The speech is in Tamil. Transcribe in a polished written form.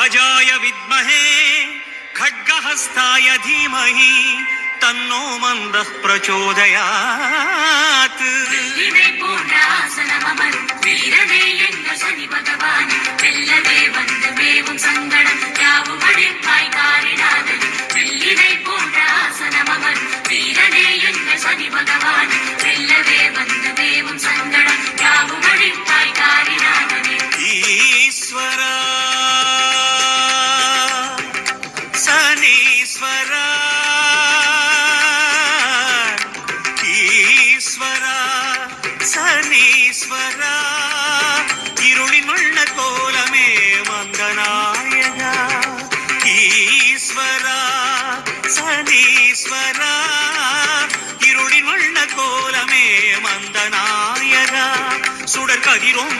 ध्वजाय विद्महे खड्गहस्ताय धीमहि तन्नो मन्दः प्रचोदयात् ईश्वरा सनीश्वरा ஈஸ்வரா சனீஸ்வரா இருளின் வண்ண கோலமே மந்தநாயகா ஈஸ்வரா சனீஸ்வரா இருளின் வண்ண கோலமே மந்தநாயகா சுடர் கதிரோம்